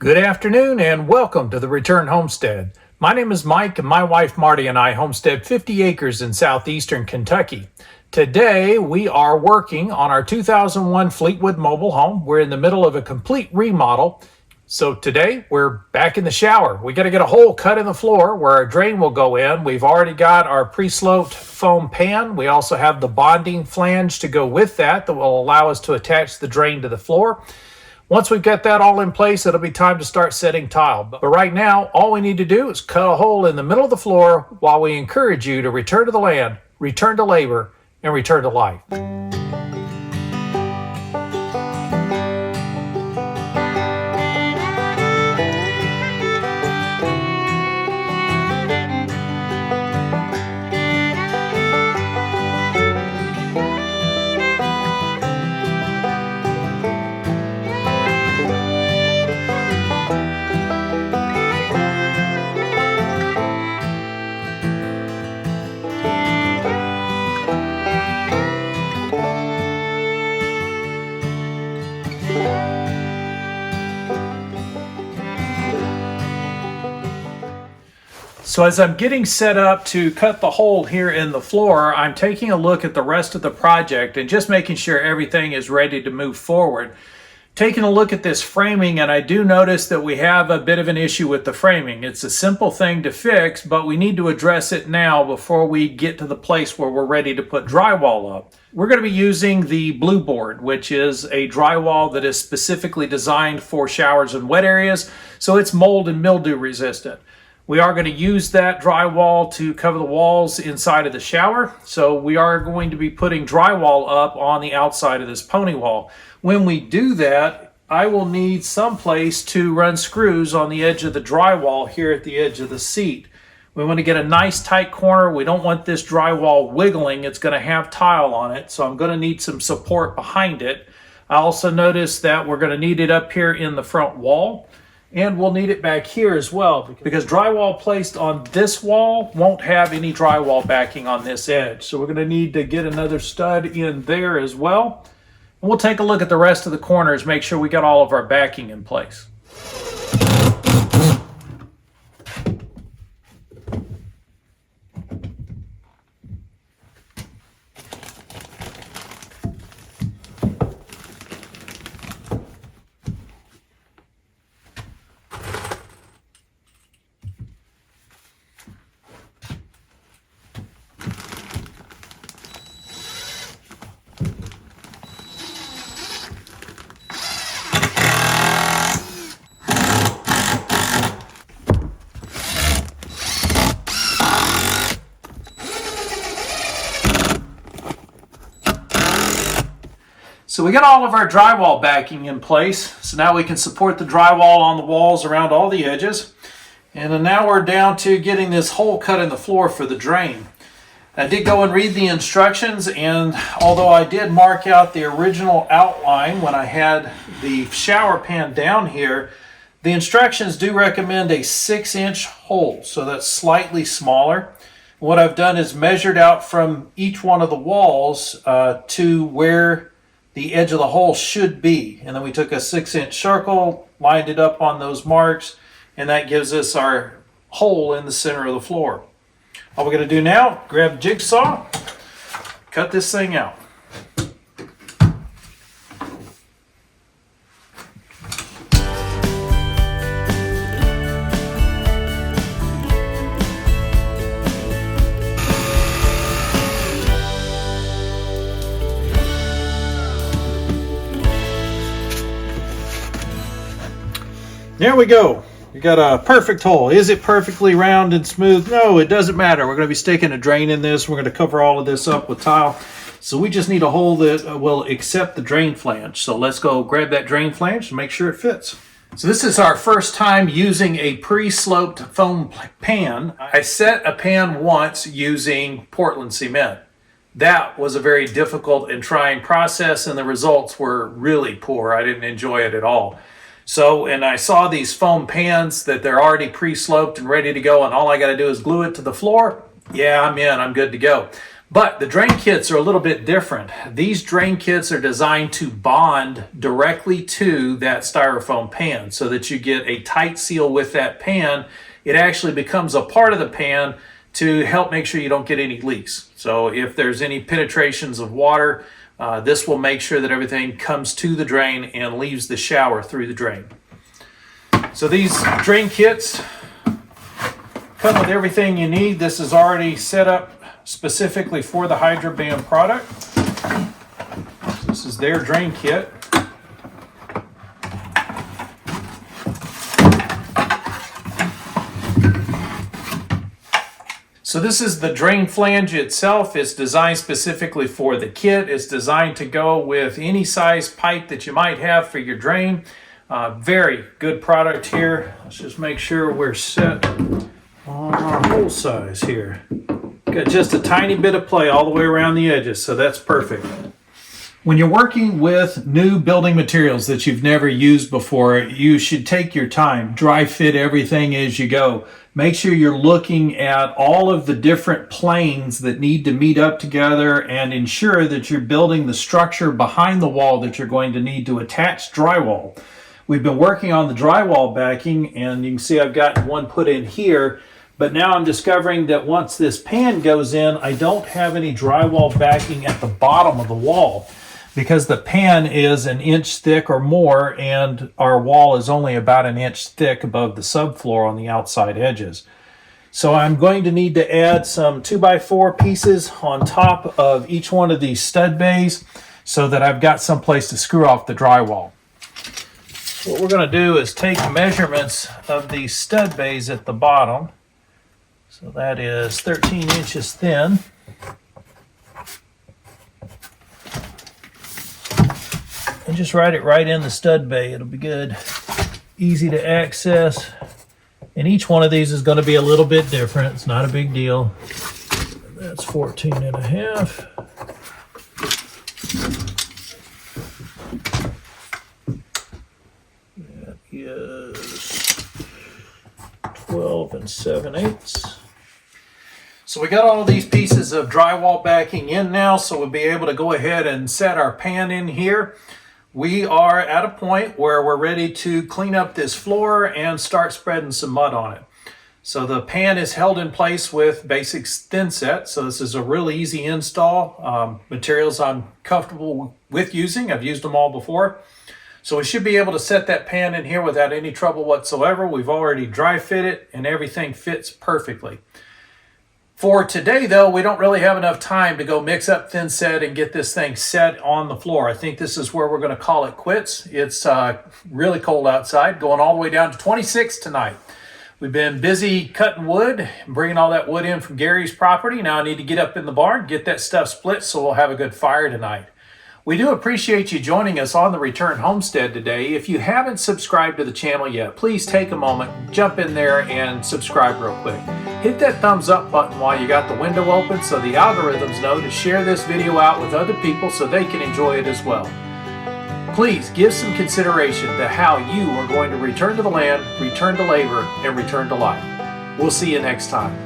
Good afternoon and welcome to the Return Homestead. My name is Mike and my wife Marty and I homestead 50 acres in southeastern Kentucky. Today we are working on our 2001 Fleetwood mobile home. We're in the middle of a complete remodel. So today we're back in the shower. We got to get a hole cut in the floor where our drain will go in. We've already got our pre-sloped foam pan. We also have the bonding flange to go with that will allow us to attach the drain to the floor. Once we've got that all in place, it'll be time to start setting tile. But right now, all we need to do is cut a hole in the middle of the floor while we encourage you to return to the land, return to labor, and return to life. So as I'm getting set up to cut the hole here in the floor, I'm taking a look at the rest of the project and just making sure everything is ready to move forward. Taking a look at this framing, and I do notice that we have a bit of an issue with the framing. It's a simple thing to fix, but we need to address it now before we get to the place where we're ready to put drywall up. We're going to be using the blue board, which is a drywall that is specifically designed for showers and wet areas, so it's mold and mildew resistant. We are going to use that drywall to cover the walls inside of the shower. So we are going to be putting drywall up on the outside of this pony wall. When we do that, I will need some place to run screws on the edge of the drywall here at the edge of the seat. We want to get a nice tight corner. We don't want this drywall wiggling. It's going to have tile on it, so I'm going to need some support behind it. I also noticed that we're going to need it up here in the front wall. And we'll need it back here as well because drywall placed on this wall won't have any drywall backing on this edge. So we're going to need to get another stud in there as well. And we'll take a look at the rest of the corners, make sure we got all of our backing in place. So we got all of our drywall backing in place. So now we can support the drywall on the walls around all the edges. And then now we're down to getting this hole cut in the floor for the drain. I did go and read the instructions, and although I did mark out the original outline when I had the shower pan down here, the instructions do recommend a 6-inch hole, so that's slightly smaller. What I've done is measured out from each one of the walls to where the edge of the hole should be. And then we took a 6-inch circle, lined it up on those marks, and that gives us our hole in the center of the floor. All we're going to do now, grab a jigsaw, cut this thing out. There we go. We got a perfect hole. Is it perfectly round and smooth? No, it doesn't matter. We're going to be sticking a drain in this. We're going to cover all of this up with tile. So we just need a hole that will accept the drain flange. So let's go grab that drain flange and make sure it fits. So this is our first time using a pre-sloped foam pan. I set a pan once using Portland cement. That was a very difficult and trying process, and the results were really poor. I didn't enjoy it at all. So, and I saw these foam pans that they're already pre-sloped and ready to go, and all I got to do is glue it to the floor. Yeah, I'm in. I'm good to go. But the drain kits are a little bit different. These drain kits are designed to bond directly to that styrofoam pan so that you get a tight seal with that pan. It actually becomes a part of the pan to help make sure you don't get any leaks. So if there's any penetrations of water, this will make sure that everything comes to the drain and leaves the shower through the drain. So these drain kits come with everything you need. This is already set up specifically for the HydroBand product. This is their drain kit. So this is the drain flange itself. It's designed specifically for the kit. It's designed to go with any size pipe that you might have for your drain. Very good product here. Let's just make sure we're set on our hole size here. Got just a tiny bit of play all the way around the edges, so that's perfect. When you're working with new building materials that you've never used before, you should take your time, dry fit everything as you go. Make sure you're looking at all of the different planes that need to meet up together and ensure that you're building the structure behind the wall that you're going to need to attach drywall. We've been working on the drywall backing, and you can see I've got one put in here. But now I'm discovering that once this pan goes in, I don't have any drywall backing at the bottom of the wall because the pan is an inch thick or more and our wall is only about an inch thick above the subfloor on the outside edges. So I'm going to need to add some 2x4 pieces on top of each one of these stud bays so that I've got some place to screw off the drywall. What we're going to do is take measurements of these stud bays at the bottom. So that is 13 inches thin. And just write it right in the stud bay. It'll be good, easy to access. And each one of these is going to be a little bit different. It's not a big deal. That's 14 and a half. That is 12 and 7/8. So we got all of these pieces of drywall backing in now, so we'll be able to go ahead and set our pan in here. We are at a point where we're ready to clean up this floor and start spreading some mud on it. So the pan is held in place with basic thin set, so this is a really easy install. Materials I'm comfortable with using. I've used them all before. So we should be able to set that pan in here without any trouble whatsoever. We've already dry fit it and everything fits perfectly. For today, though, we don't really have enough time to go mix up thin set and get this thing set on the floor. I think this is where we're going to call it quits. It's really cold outside, going all the way down to 26 tonight. We've been busy cutting wood, bringing all that wood in from Gary's property. Now I need to get up in the barn, get that stuff split so we'll have a good fire tonight. We do appreciate you joining us on the Return Homestead today. If you haven't subscribed to the channel yet, please take a moment, jump in there and subscribe real quick. Hit that thumbs up button while you got the window open so the algorithms know to share this video out with other people so they can enjoy it as well. Please give some consideration to how you are going to return to the land, return to labor, and return to life. We'll see you next time.